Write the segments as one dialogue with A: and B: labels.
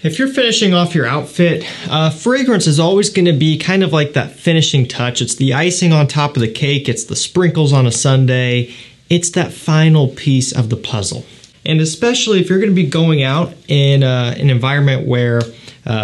A: If you're finishing off your outfit, fragrance is always going to be kind of like that finishing touch. It's the icing on top of the cake. It's the sprinkles on a sundae. It's that final piece of the puzzle. And especially if you're going to be going out in an environment where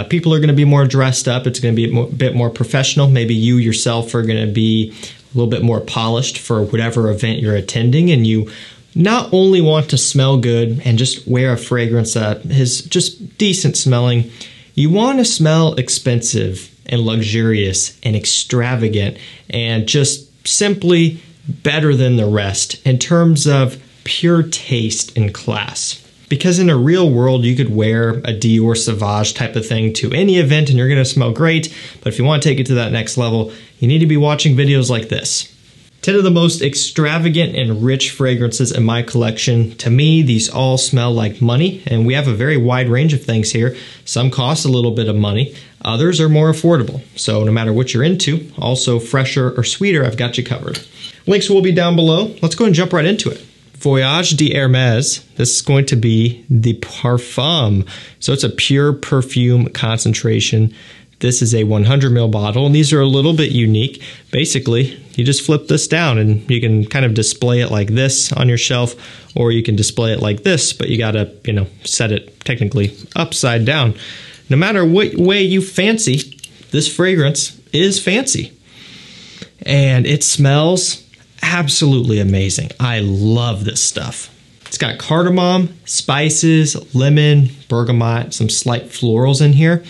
A: people are going to be more dressed up, it's going to be a bit more professional. Maybe you yourself are going to be a little bit more polished for whatever event you're attending, and you not only want to smell good and just wear a fragrance that is just decent smelling, you want to smell expensive and luxurious and extravagant and just simply better than the rest in terms of pure taste and class. Because in a real world, you could wear a DIOR SAUVAGE type of thing to any event and you're going to smell great. But if you want to take it to that next level, you need to be watching videos like this. 10 of the most extravagant and rich fragrances in my collection. To me, these all smell like money, and we have a very wide range of things here. Some cost a little bit of money, others are more affordable. So no matter what you're into, also fresher or sweeter, I've got you covered. Links will be down below. Let's go and jump right into it. Voyage de Hermes. This is going to be the PARFUM. So it's a pure perfume concentration. This is a 100 ml bottle, and these are a little bit unique. Basically, you just flip this down and you can kind of display it like this on your shelf, or you can display it like this, but you gotta, set it technically upside down. No matter what way you fancy, this fragrance is fancy. And it smells absolutely amazing. I love this stuff. It's got cardamom, spices, lemon, bergamot, some slight florals in here.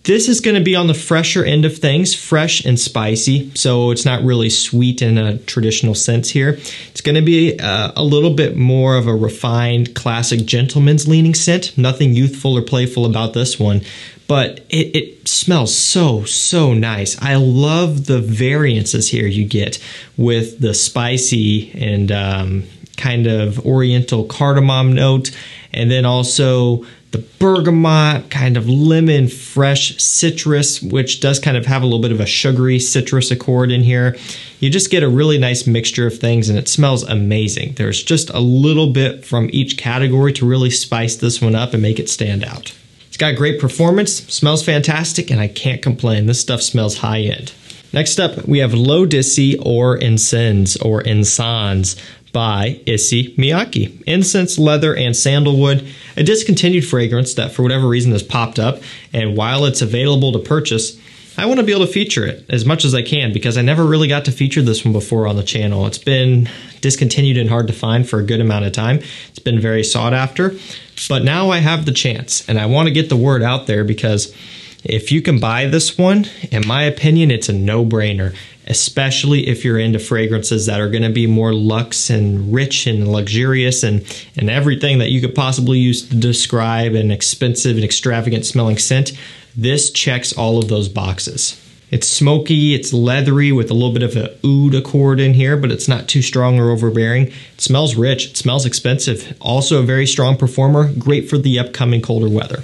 A: This is going to be on the fresher end of things, fresh and spicy, so it's not really sweet in a traditional sense here. It's going to be a little bit more of a refined, classic gentleman's leaning scent. Nothing youthful or playful about this one, but it smells so nice. I love the variances here you get with the spicy and kind of oriental cardamom note, and then also the bergamot, kind of lemon, fresh citrus, which does kind of have a little bit of a sugary citrus accord in here. You just get a really nice mixture of things, and it smells amazing. There's just a little bit from each category to really spice this one up and make it stand out. It's got great performance, smells fantastic, and I can't complain. This stuff smells high end. Next up, we have ISSEY or ENCENS or ENCENS by ISSEY MIYAKE. Incense, leather, and sandalwood. A discontinued fragrance that for whatever reason has popped up, and while it's available to purchase, I want to be able to feature it as much as I can because I never really got to feature this one before on the channel. It's been discontinued and hard to find for a good amount of time. It's been very sought after, but now I have the chance, and I want to get the word out there because if you can buy this one, in my opinion, it's a no-brainer, especially if you're into fragrances that are going to be more luxe and rich and luxurious and everything that you could possibly use to describe an expensive and extravagant smelling scent. This checks all of those boxes. It's smoky, it's leathery with a little bit of an oud accord in here, but it's not too strong or overbearing. It smells rich, it smells expensive. Also a very strong performer, great for the upcoming colder weather.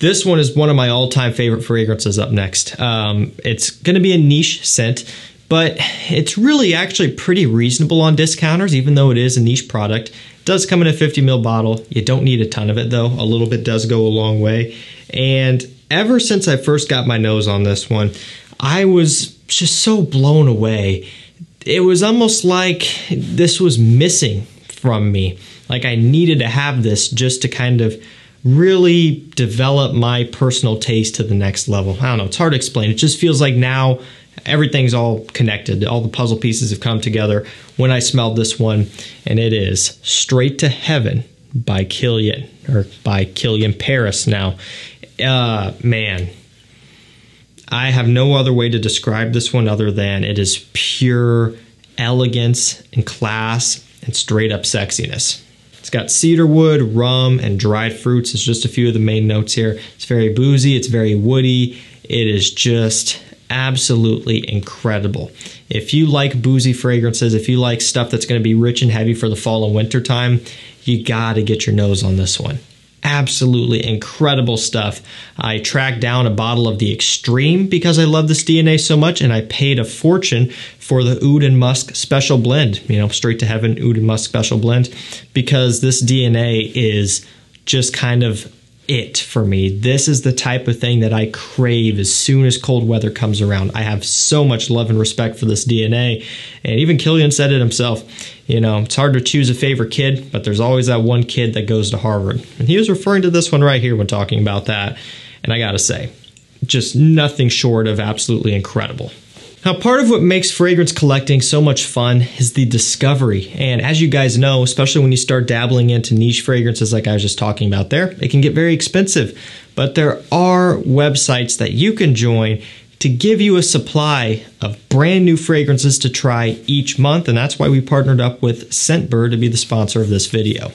A: This one is one of my all-time favorite fragrances up next. It's going to be a niche scent, but it's really actually pretty reasonable on discounters, even though it is a niche product. It does come in a 50 ml bottle. You don't need a ton of it though. A little bit does go a long way. And ever since I first got my nose on this one, I was just so blown away. It was almost like this was missing from me. Like I needed to have this just to kind of really develop my personal taste to the next level. I don't know, it's hard to explain. It just feels like now everything's all connected. All the puzzle pieces have come together when I smelled this one, and it is Straight to Heaven by KILIAN, or by KILIAN Paris now. Man, I have no other way to describe this one other than it is pure elegance and class and straight up sexiness. It's got cedarwood, rum, and dried fruits. It's just a few of the main notes here. It's very boozy, it's very woody. It is just absolutely incredible. If you like boozy fragrances, if you like stuff that's going to be rich and heavy for the fall and winter time, you gotta get your nose on this one. Absolutely incredible stuff. I tracked down a bottle of the Extreme because I love this DNA so much, and I paid a fortune for the Oud and Musk special blend, Straight to Heaven Oud and Musk special blend, because this DNA is just kind of it for me. This is the type of thing that I crave as soon as cold weather comes around. I have so much love and respect for this DNA. And even KILIAN said it himself. You know, it's hard to choose a favorite kid, but there's always that one kid that goes to Harvard. And he was referring to this one right here when talking about that. And I gotta say, just nothing short of absolutely incredible. Now, part of what makes fragrance collecting so much fun is the discovery. And as you guys know, especially when you start dabbling into niche fragrances like I was just talking about there, it can get very expensive. But there are websites that you can join to give you a supply of brand new fragrances to try each month. And that's why we partnered up with Scentbird to be the sponsor of this video.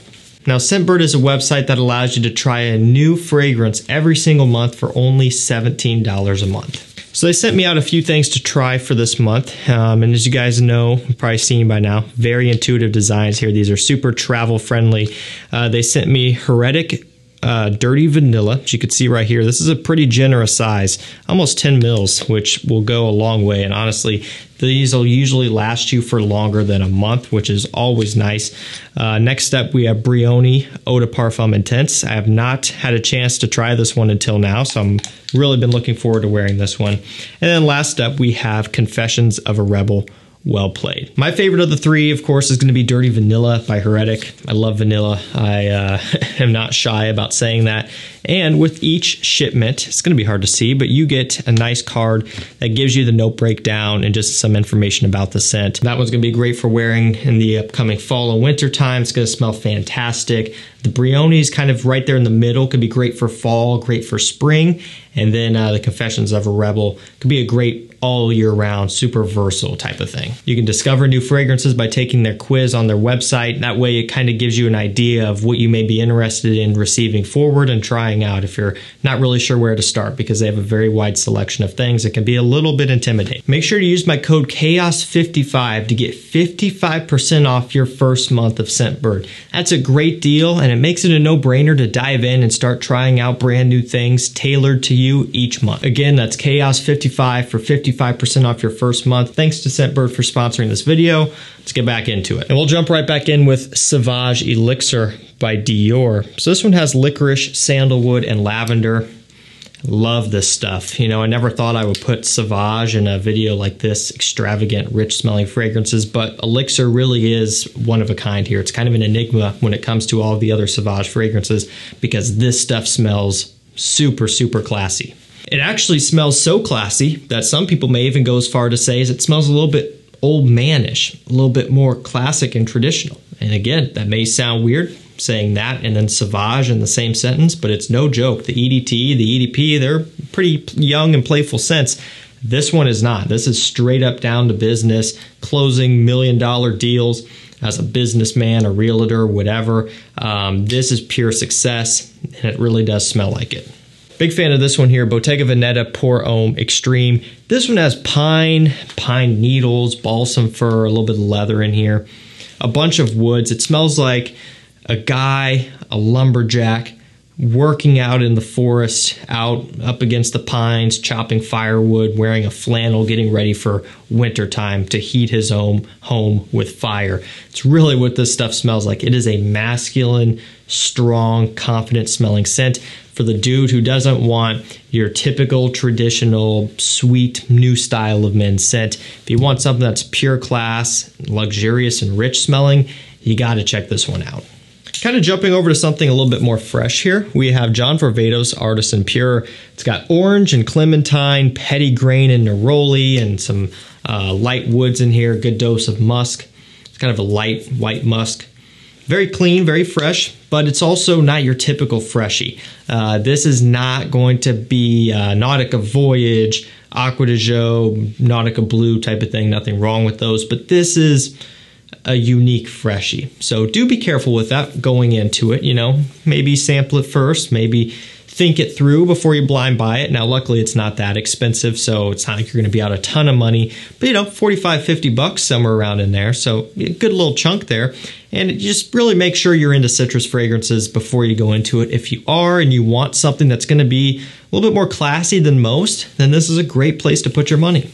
A: Now, Scentbird is a website that allows you to try a new fragrance every single month for only $17 a month. So they sent me out a few things to try for this month. And as you guys know, you've probably seen by now, very intuitive designs here. These are super travel friendly. They sent me Heretic Dirty Vanilla, as you can see right here. This is a pretty generous size, almost 10 mils, which will go a long way. And honestly, these will usually last you for longer than a month, which is always nice. Next up, we have Brioni Eau de Parfum Intense. I have not had a chance to try this one until now, so I'm really been looking forward to wearing this one. And then last up, we have Confessions of a Rebel. Well played. My favorite of the three, of course, is going to be Dirty Vanilla by Heretic. I love vanilla. I am not shy about saying that. And with each shipment, it's going to be hard to see, but you get a nice card that gives you the note breakdown and just some information about the scent. That one's going to be great for wearing in the upcoming fall and winter time. It's going to smell fantastic. The Brioni is kind of right there in the middle. Could be great for fall, great for spring. And then the Confessions of a Rebel could be a great all year round, super versatile type of thing. You can discover new fragrances by taking their quiz on their website. That way it kind of gives you an idea of what you may be interested in receiving forward and trying out if you're not really sure where to start, because they have a very wide selection of things. It can be a little bit intimidating. Make sure to use my code CHAOS55 to get 55% off your first month of Scentbird. That's a great deal, and it makes it a no-brainer to dive in and start trying out brand new things tailored to you each month. Again, that's CHAOS55 for 55% off your first month. Thanks to Scentbird for sponsoring this video. Let's get back into it. And we'll jump right back in with SAUVAGE ELIXIR by DIOR. So this one has licorice, sandalwood, and lavender. Love this stuff. You know, I never thought I would put SAUVAGE in a video like this, extravagant, rich smelling fragrances, but ELIXIR really is one of a kind here. It's kind of an enigma when it comes to all of the other SAUVAGE fragrances, because this stuff smells super, super classy. It actually smells so classy that some people may even go as far to say is it smells a little bit old manish, a little bit more classic and traditional. And again, that may sound weird saying that and then SAUVAGE in the same sentence, but it's no joke. The EDT, the EDP, they're pretty young and playful scents. This one is not. This is straight up down to business, closing million-dollar deals as a businessman, a realtor, whatever. This is pure success, and it really does smell like it. Big fan of this one here, Bottega Veneta Pour Homme Extreme. This one has pine needles, balsam fir, a little bit of leather in here, a bunch of woods. It smells like a guy, a lumberjack, working out in the forest, out up against the pines, chopping firewood, wearing a flannel, getting ready for winter time to heat his home with fire. It's really what this stuff smells like. It is a masculine, strong, confident smelling scent for the dude who doesn't want your typical, traditional, sweet, new style of men's scent. If you want something that's pure class, luxurious, and rich smelling, you gotta check this one out. Kind of jumping over to something a little bit more fresh here, we have John Varvatos Artisan Pure. It's got orange and clementine, petitgrain and neroli, and some light woods in here, good dose of musk. It's kind of a light white musk. Very clean, very fresh, but it's also not your typical freshie. This is not going to be Nautica Voyage, Aqua de Jo, Nautica Blue type of thing. Nothing wrong with those, but this is a unique freshie. So do be careful with that going into it. You know, maybe sample it first, maybe think it through before you blind buy it. Now, luckily, it's not that expensive, so it's not like you're going to be out a ton of money, but you know, 45, 50 bucks, somewhere around in there. So a good little chunk there. And just really make sure you're into citrus fragrances before you go into it. If you are and you want something that's going to be a little bit more classy than most, then this is a great place to put your money.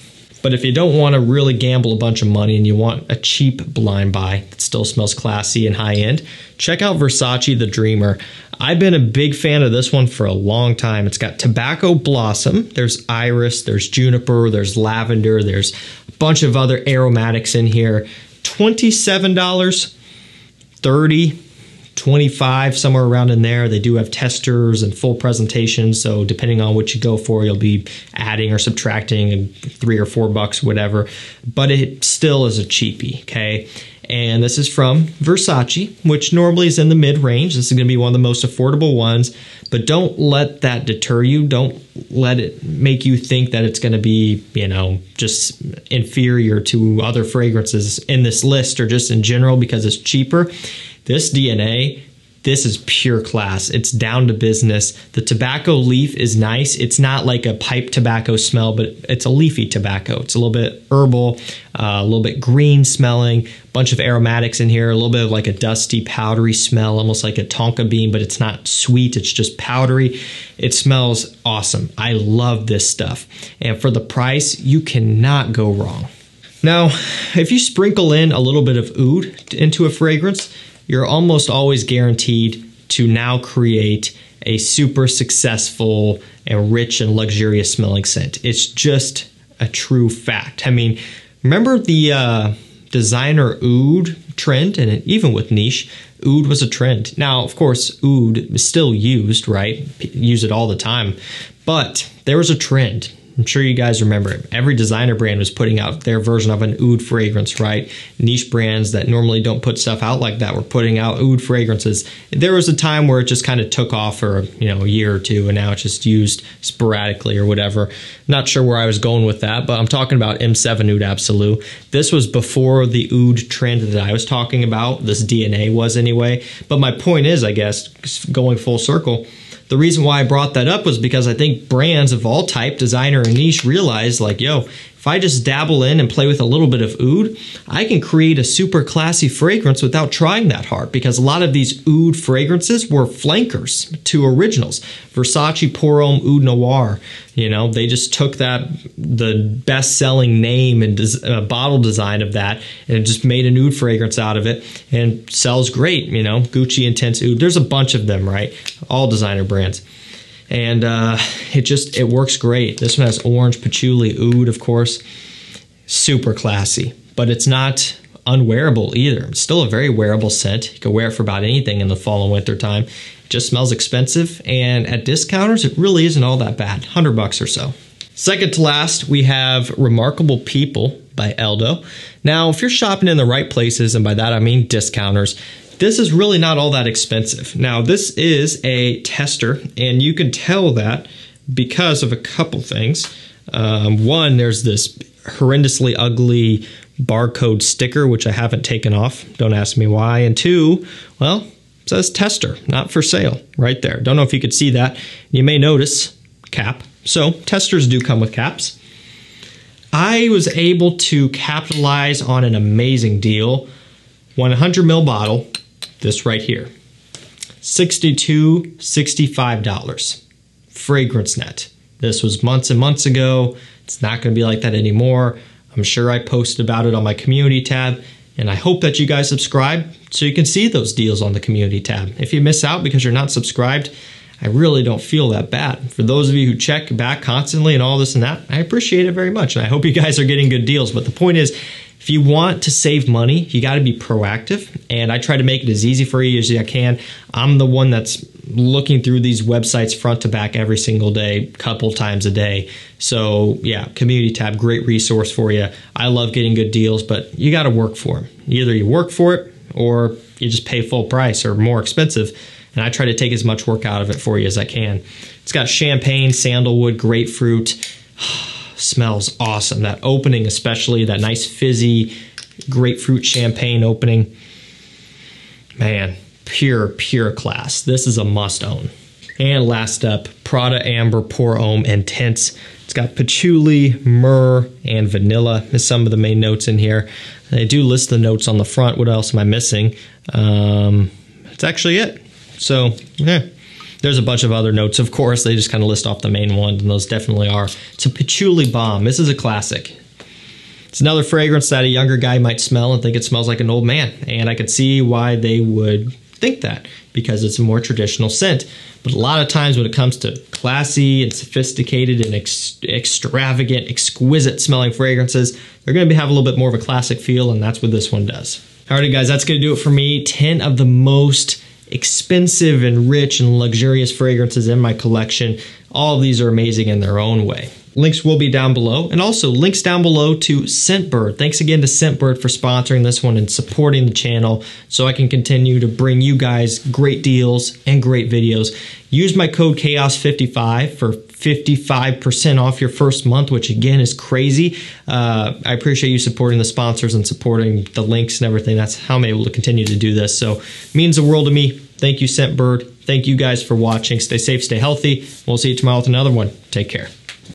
A: But if you don't want to really gamble a bunch of money and you want a cheap blind buy that still smells classy and high end, check out Versace The Dreamer. I've been a big fan of this one for a long time. It's got tobacco blossom, there's iris, there's juniper, there's lavender, there's a bunch of other aromatics in here. $27, $30, $25, somewhere around in there. They do have testers and full presentations, so depending on what you go for, you'll be adding or subtracting $3 or $4, whatever. But it still is a cheapie, okay? And this is from Versace, which normally is in the mid-range. This is going to be one of the most affordable ones, but don't let that deter you. Don't let it make you think that it's going to be, you know, just inferior to other fragrances in this list or just in general because it's cheaper. This DNA, this is pure class. It's down to business. The tobacco leaf is nice. It's not like a pipe tobacco smell, but it's a leafy tobacco. It's a little bit herbal, a little bit green smelling, bunch of aromatics in here, a little bit of like a dusty, powdery smell, almost like a tonka bean, but it's not sweet. It's just powdery. It smells awesome. I love this stuff. And for the price, you cannot go wrong. Now, if you sprinkle in a little bit of oud into a fragrance, you're almost always guaranteed to now create a super successful and rich and luxurious smelling scent. It's just a true fact. I mean, remember the designer oud trend? And even with niche, oud was a trend. Now, of course, oud is still used, right? Use it all the time. But there was a trend. I'm sure you guys remember it. Every designer brand was putting out their version of an oud fragrance, right? Niche brands that normally don't put stuff out like that were putting out oud fragrances. There was a time where it just kind of took off for, you know, a year or two, and now it's just used sporadically or whatever. Not sure where I was going with that, but I'm talking about M7 Oud Absolu. This was before the oud trend that I was talking about. This DNA was anyway. But my point is, I guess, going full circle, the reason why I brought that up was because I think brands of all type, designer and niche, realize like, yo, if I just dabble in and play with a little bit of oud, I can create a super classy fragrance without trying that hard, because a lot of these oud fragrances were flankers to originals. Versace Pour Homme Oud Noir, you know, they just took that, the best-selling name and bottle design of that, and just made an oud fragrance out of it, and sells great, you know. Gucci Intense Oud, there's a bunch of them, right? All designer brands. And it works great. This one has orange patchouli oud, of course. Super classy, but it's not unwearable either. It's still a very wearable scent. You can wear it for about anything in the fall and winter time. It just smells expensive, and at discounters, it really isn't all that bad. $100 or so. Second to last, we have Remarkable People by ELDO. Now, if you're shopping in the right places, and by that I mean discounters, this is really not all that expensive. Now, this is a tester, and you can tell that because of a couple things. One, there's this horrendously ugly barcode sticker, which I haven't taken off. Don't ask me why. And two, well, it says tester, not for sale, right there. Don't know if you could see that. You may notice cap. So testers do come with caps. I was able to capitalize on an amazing deal. 100 ml bottle. This right here, $62, $65, Fragrance Net. This was months and months ago. It's not going to be like that anymore. I'm sure I posted about it on my community tab, and I hope that you guys subscribe so you can see those deals on the community tab. If you miss out because you're not subscribed, I really don't feel that bad. For those of you who check back constantly and all this and that, I appreciate it very much, and I hope you guys are getting good deals. But the point is, if you want to save money, you got to be proactive, and I try to make it as easy for you as I can. I'm the one that's looking through these websites front to back every single day, couple times a day. So yeah, community tab, great resource for you. I love getting good deals, but you got to work for them. Either you work for it or you just pay full price or more expensive, and I try to take as much work out of it for you as I can. It's got champagne, sandalwood, grapefruit. Smells awesome. That opening especially, that nice fizzy grapefruit champagne opening. Man, pure class. This is a must own. And last up, Prada Amber Pour Homme Intense. It's got patchouli, myrrh, and vanilla as some of the main notes in here. They do list the notes on the front. What else am I missing? That's actually it. So, yeah. There's a bunch of other notes, of course. They just kind of list off the main ones, and those definitely are. It's a patchouli bomb. This is a classic. It's another fragrance that a younger guy might smell and think it smells like an old man. And I could see why they would think that, because it's a more traditional scent. But a lot of times when it comes to classy and sophisticated and extravagant, exquisite smelling fragrances, they're going to have a little bit more of a classic feel, and that's what this one does. Alrighty guys, that's going to do it for me. 10 of the most expensive and rich and luxurious fragrances in my collection. All of these are amazing in their own way. Links will be down below, and also links down below to Scentbird. Thanks again to Scentbird for sponsoring this one and supporting the channel so I can continue to bring you guys great deals and great videos. Use my code CHAOS55 for 55% off your first month, which again is crazy. I appreciate you supporting the sponsors and supporting the links and everything. That's how I'm able to continue to do this. So it means the world to me. Thank you, Scentbird. Thank you guys for watching. Stay safe, stay healthy. We'll see you tomorrow with another one. Take care.